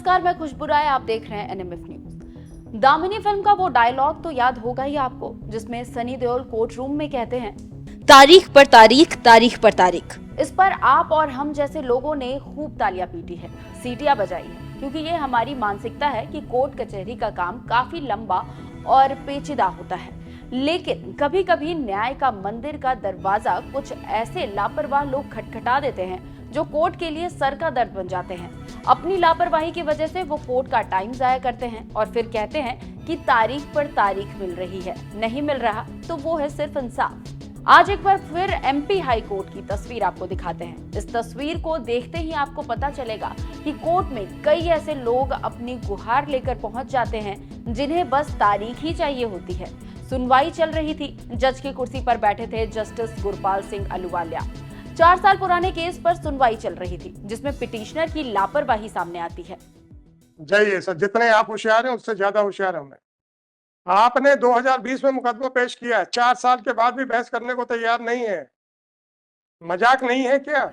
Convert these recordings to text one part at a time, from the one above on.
नमस्कार, मैं खुशबू राय। आप देख रहे हैं एनएमएफ न्यूज। दामिनी फिल्म का वो डायलॉग तो याद होगा ही आपको, जिसमें सनी देओल कोर्ट रूम में कहते हैं, तारीख पर तारीख, तारीख पर तारीख। इस पर आप और हम जैसे लोगों ने खूब तालियां पीटी है, सीटियां बजाई है, क्योंकि ये हमारी मानसिकता है कि कोर्ट कचहरी का काम काफी लंबा और पेचीदा होता है। लेकिन कभी कभी न्याय का मंदिर का दरवाजा कुछ ऐसे लापरवाह लोग खटखटा देते हैं जो कोर्ट के लिए सर का दर्द बन जाते हैं। अपनी लापरवाही की वजह से वो कोर्ट का टाइम जाया करते हैं और फिर कहते हैं कि तारीख पर तारीख मिल रही है। नहीं मिल रहा तो वो है सिर्फ इंसाफ। आज एक बार फिर एमपी हाई कोर्ट की तस्वीर आपको दिखाते हैं। इस तस्वीर को देखते ही आपको पता चलेगा कि कोर्ट में कई ऐसे लोग अपनी गुहार लेकर पहुंच जाते हैं जिन्हें बस तारीख ही चाहिए होती है। सुनवाई चल रही थी। जज की कुर्सी पर बैठे थे जस्टिस गुरपाल सिंह अहलूवालिया। 4 साल पुराने केस पर सुनवाई चल रही थी, जिसमें पिटिशनर की लापरवाही सामने आती है। जय सर, जितने आप होशियार हैं उससे ज्यादा होशियार हूं मैं। आपने 2020 में मुकदमा पेश किया है, 4 साल के बाद भी बहस करने को तैयार नहीं है। मजाक नहीं है क्या?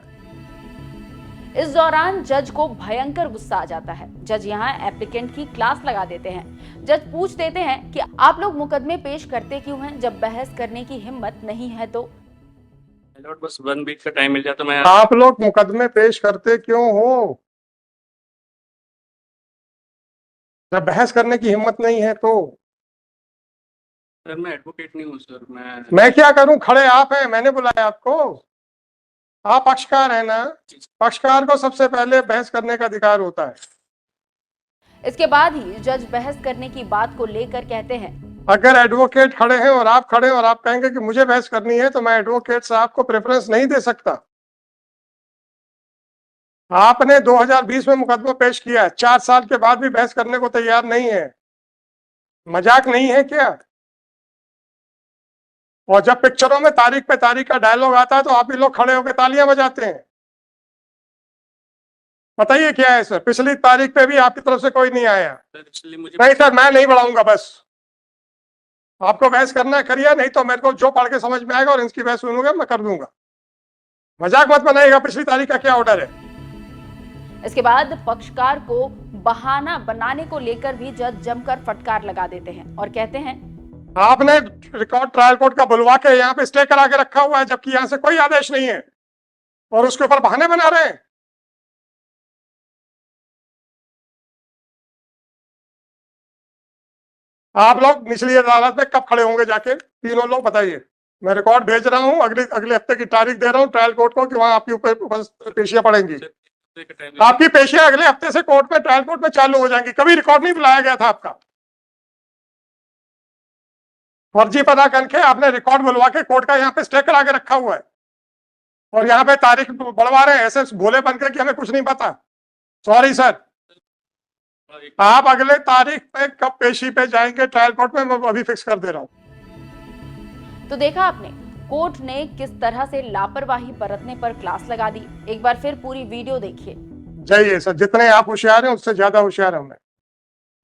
इस दौरान जज को भयंकर गुस्सा आ जाता है। जज यहाँ एप्लीकेंट की क्लास लगा देते हैं। जज पूछ देते हैं कि आप लोग मुकदमे पेश करते क्यों हैं जब बहस करने की हिम्मत नहीं है तो। लॉर्ड, बस 1 वीक का टाइम मिल जाए तो मैं आप लोग मुकदमे पेश करते क्यों हो जब बहस करने की हिम्मत नहीं है तो? सर, मैं एडवोकेट नहीं हूँ सर। मैं क्या करूं? खड़े आप हैं, मैंने बुलाया आपको। आप पक्षकार है ना? पक्षकार को सबसे पहले बहस करने का अधिकार होता है। इसके बाद ही जज बहस करने की बात को लेकर कहते हैं, अगर एडवोकेट खड़े हैं और आप खड़े हैं और आप कहेंगे कि मुझे बहस करनी है, तो मैं एडवोकेट साहब को प्रेफरेंस नहीं दे सकता। आपने 2020 में मुकदमा पेश किया है, 4 साल के बाद भी बहस करने को तैयार नहीं है। मजाक नहीं है क्या? और जब पिक्चरों में तारीख पे तारीख का डायलॉग आता है तो आप ही लोग खड़े होकर तालियां बजाते हैं। बताइए क्या है सर? पिछली तारीख पे भी आपकी तरफ से कोई नहीं आया। इसलिए मुझे नहीं सर, मैं नहीं बढ़ाऊंगा। बस आपको बहस करना है करिए, नहीं तो मेरे को जो पढ़ के समझ में आएगा और इसकी बहस सुनूंगा मैं कर दूंगा। मजाक मत बनाइएगा। पिछली तारीख का क्या ऑर्डर है? इसके बाद पक्षकार को बहाना बनाने को लेकर भी जज जमकर फटकार लगा देते हैं और कहते हैं, आपने रिकॉर्ड ट्रायल कोर्ट का बुलवा के यहाँ पे स्टे करा के रखा हुआ है, जबकि यहाँ से कोई आदेश नहीं है और उसके ऊपर बहाने बना रहे हैं। आप लोग निचली अदालत में कब खड़े होंगे जाके? तीनों लोग बताइए। मैं रिकॉर्ड भेज रहा हूँ, अगले अगले हफ्ते की तारीख दे रहा हूँ ट्रायल कोर्ट को कि वहां आपके ऊपर पेशियां पड़ेंगी। आपकी पेशियां अगले हफ्ते से कोर्ट में, ट्रायल कोर्ट में चालू हो जाएंगी। कभी रिकॉर्ड नहीं बुलाया गया था आपका। फर्जी पता करके आपने रिकॉर्ड बुलवा के कोर्ट का यहाँ पे स्टे करा के रखा हुआ है और यहाँ पे तारीख बढ़वा रहे हैं ऐसे भोले बनकर कि हमें कुछ नहीं पता। Sorry sir. आप अगले तारीख पे कब पेशी पे जाएंगे ट्रायल कोर्ट में, मैं अभी फिक्स कर दे रहा हूँ। तो देखा आपने कोर्ट ने किस तरह से लापरवाही बरतने पर क्लास लगा दी। एक बार फिर पूरी वीडियो देखिए। जय सर, जितने आप होशियार हैं उससे ज्यादा होशियार हूं मैं।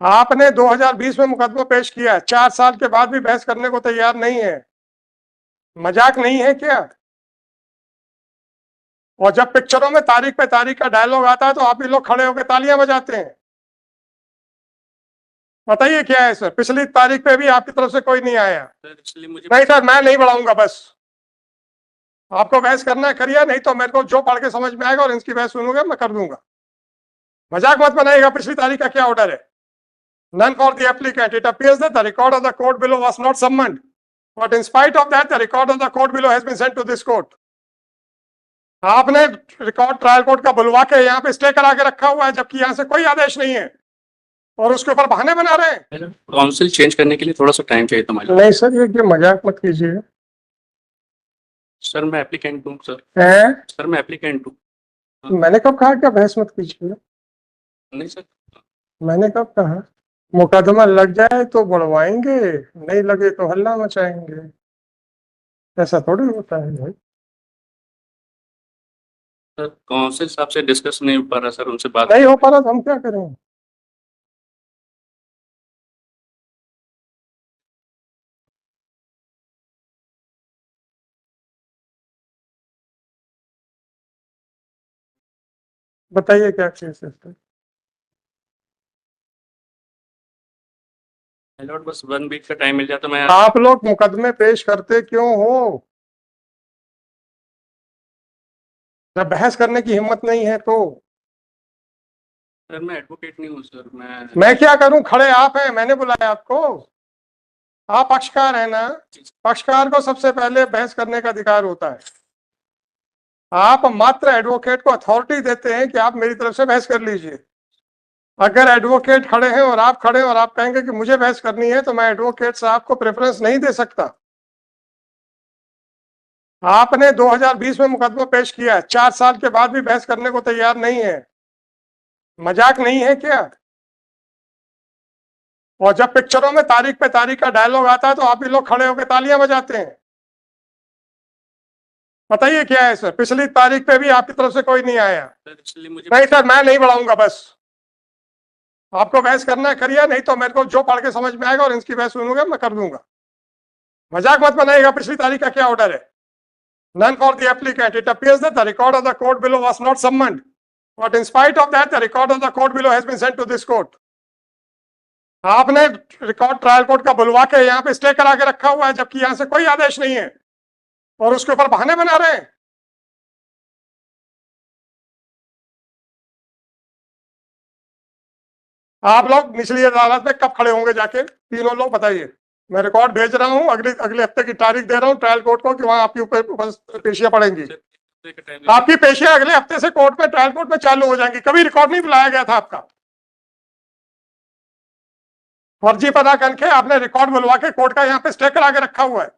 आपने 2020 में मुकदमा पेश किया है, 4 साल के बाद भी बहस करने को तैयार नहीं है। मजाक नहीं है क्या? और जब पिक्चरों में तारीख पे तारीख का डायलॉग आता है तो आप ही लोग खड़े होकर तालियां बजाते हैं। बताइए क्या है सर? पिछली तारीख पे भी आपकी तरफ से कोई नहीं आया। नहीं सर, मैं नहीं बढ़ाऊंगा। बस आपको बहस करना है करिए, नहीं तो मेरे को जो पढ़ के समझ में आएगा और इसकी बहस सुनूंगा मैं कर दूंगा। मजाक मत बनाइएगा। पिछली तारीख का क्या ऑर्डर है? None for the applicant. It appears that the record of the court below was not summoned, but in spite of that, the record of the court below has been sent to this court. आपने record trial court का बुलवा के यहाँ पे stay करा के रखा हुआ है, जबकि यहाँ से कोई आदेश नहीं है और उसके ऊपर बहाने बना रहे हैं। काउंसिल चेंज करने के लिए थोड़ा सा टाइम चाहिए था। नहीं सर, ये मजाक मत कीजिए। सर, मैं एप्लीकेंट हूँ सर। सर, मैं एप्लीकेंट हूँ। मैंने कब कहा क्या बहस मत कीजिए? नहीं सर। मैंने कब कहा? मुकदमा लग जाए तो बढ़वाएंगे, नहीं लगे तो हल्ला मचाएंगे। ऐसा थोड़ी होता है भाई। सर, काउंसिल साहब से डिस्कस नहीं हो पा रहा सर, उनसे बात नहीं हो पा रहा तो हम क्या करें? बताइए क्या केस है? माय लॉर्ड बस 1 वीक का टाइम मिल जाए तो मैं आप लोग मुकदमे पेश करते क्यों हो? जब बहस करने की हिम्मत नहीं है तो सर मैं एडवोकेट नहीं हूँ सर। मैं क्या करूं? खड़े आप हैं, मैंने बुलाया आपको। आप पक्षकार है ना? पक्षकार को सबसे पहले बहस करने का अधिकार होता है। आप मात्र एडवोकेट को अथॉरिटी देते हैं कि आप मेरी तरफ से बहस कर लीजिए। अगर एडवोकेट खड़े हैं और आप खड़े हैं और आप कहेंगे कि मुझे बहस करनी है, तो मैं एडवोकेट साहब को प्रेफरेंस नहीं दे सकता। आपने 2020 में मुकदमा पेश किया, 4 साल के बाद भी बहस करने को तैयार नहीं है। मजाक नहीं है क्या? और जब पिक्चरों में तारीख पे तारीख का डायलॉग आता है तो आप भी लोग खड़े होकर तालियां बजाते हैं। बताइए क्या है सर? पिछली तारीख पे भी आपकी तरफ से कोई नहीं आया। सर इसलिए मुझे नहीं सर, मैं नहीं बढ़ाऊंगा। बस आपको बहस करना है करिए, नहीं तो मेरे को जो पढ़ के समझ में आएगा और इनकी बहस सुनूंगा मैं कर दूंगा। मजाक मत बनाइएगा। पिछली तारीख का क्या ऑर्डर है? None for the applicant. It appears that the record of the court below was not summoned, but in spite of that, the record of the court below has been sent to this court. आपने record trial court का बुलवा के यहाँ पे stay करा के रखा हुआ है, जबकि यहाँ से कोई आदेश नहीं है और उसके ऊपर बहाने बना रहे हैं। आप लोग निचली अदालत में कब खड़े होंगे जाके? तीनों लोग बताइए। मैं रिकॉर्ड भेज रहा हूँ, अगले हफ्ते की तारीख दे रहा हूँ ट्रायल कोर्ट को कि वहां आपकी ऊपर पेशियां पड़ेंगी। आपकी पेशियां अगले हफ्ते से कोर्ट में, ट्रायल कोर्ट में चालू हो जाएंगी। कभी रिकॉर्ड नहीं बुलाया गया था आपका। फर्जी पता करके आपने रिकॉर्ड बुलवा के कोर्ट का यहाँ पे स्टे करा के रखा हुआ है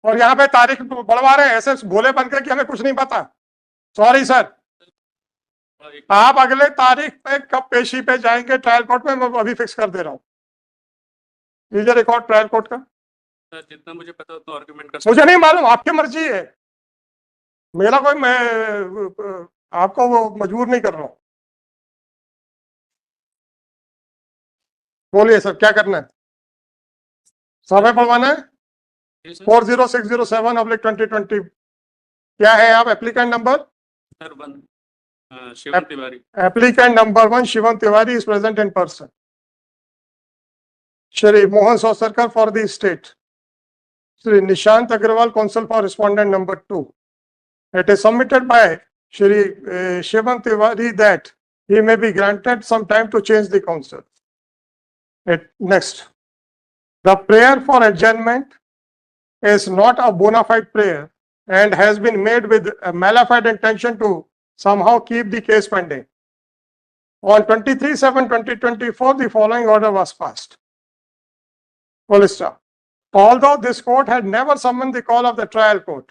और यहाँ पे तारीख बढ़वा रहे हैं ऐसे भोले बनकर कि हमें कुछ नहीं पता। Sorry sir. आप अगले तारीख पे कब पेशी पे जाएंगे ट्रायल कोर्ट में, मैं अभी फिक्स कर दे रहा हूँ। लीजिए रिकॉर्ड ट्रायल कोर्ट का। सर जितना मुझे पता उतना आर्गुमेंट कर मुझे नहीं मालूम, आपकी मर्जी है। मेरा कोई, मैं आपको वो मजबूर नहीं कर रहा हूँ। बोलिए सर, क्या करना है? समय पढ़वाना है? 40607/2020। क्या है आप? Applicant number? Sir 1 Shivam Tiwari. Applicant number 1 Shivam Tiwari is present in person. Shri Mohan Sosarkar for the state. Shri Nishant Agarwal counsel for respondent number 2. It is submitted by Shri Shivam Tiwari that he may be granted some time to change the counsel. Next, the prayer for adjournment is not a bona fide prayer and has been made with a mala fide intention to somehow keep the case pending. On 23/7/2024, the following order was passed. Full stop. Although this court had never summoned the call of the trial court,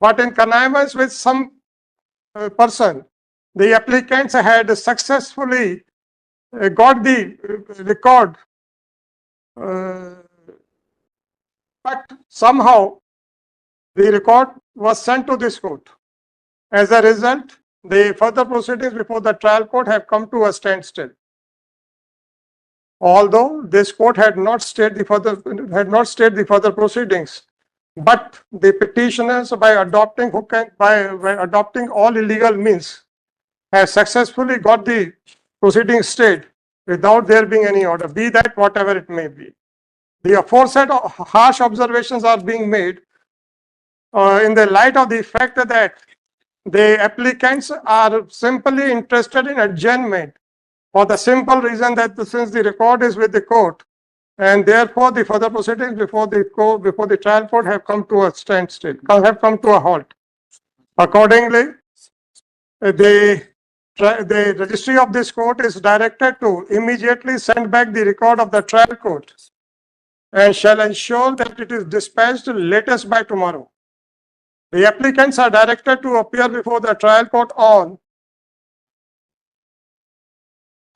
but in connivance with some person, the applicants had successfully got the record, but somehow the record was sent to this court. As a result, the further proceedings before the trial court have come to a standstill. Although this court had not stayed the further proceedings, but the petitioners, by adopting all illegal means, have successfully got the proceedings stayed without there being any order, be that whatever it may be. The aforesaid harsh observations are being made in the light of the fact that the applicants are simply interested in adjournment, for the simple reason that since the record is with the court, and therefore the further proceedings before the trial court have come to a standstill, have come to a halt. Accordingly, the registry of this court is directed to immediately send back the record of the trial court and shall ensure that it is dispatched latest by tomorrow. The applicants are directed to appear before the trial court on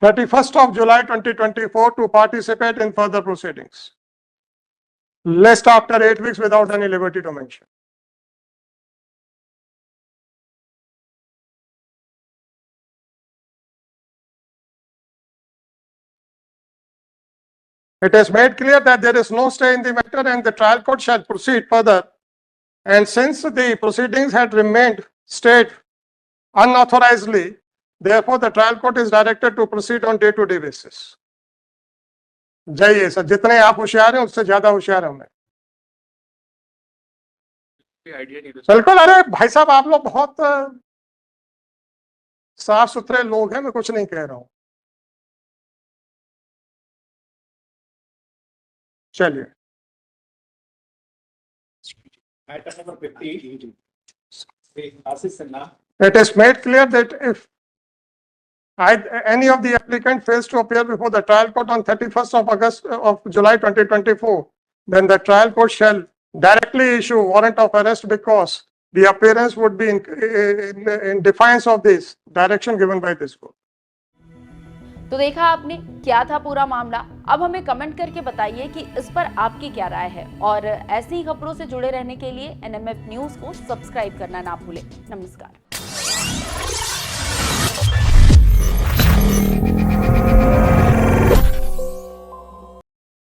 31st of July 2024 to participate in further proceedings. List after 8 weeks without any liberty to mention. It is made clear that there is no stay in the matter and the trial court shall proceed further. And since the proceedings had remained stayed unauthorizedly, therefore the trial court is directed to proceed on day-to-day basis. जाइए sir, जितने आप होशियार हैं उससे ज्यादा होशियार है मैं। कोई आइडिया नहीं था। बिल्कुल। अरे भाई साहब, आप लोग बहुत साफ सुथरे लोग हैं, मैं कुछ नहीं कह रहा हूं। चलिए। Item number 50. Ashish Sinha. It is made clear that if any of the applicant fails to appear before the trial court on 31st of August of July 2024, then the trial court shall directly issue warrant of arrest because the appearance would be in defiance of this direction given by this court. तो देखा आपने क्या था पूरा मामला। अब हमें comment करके बताइए कि इस पर आपकी क्या राय है, और ऐसी ही खबरों से जुड़े रहने के लिए NMF न्यूज को सब्सक्राइब करना ना भूलें। नमस्कार।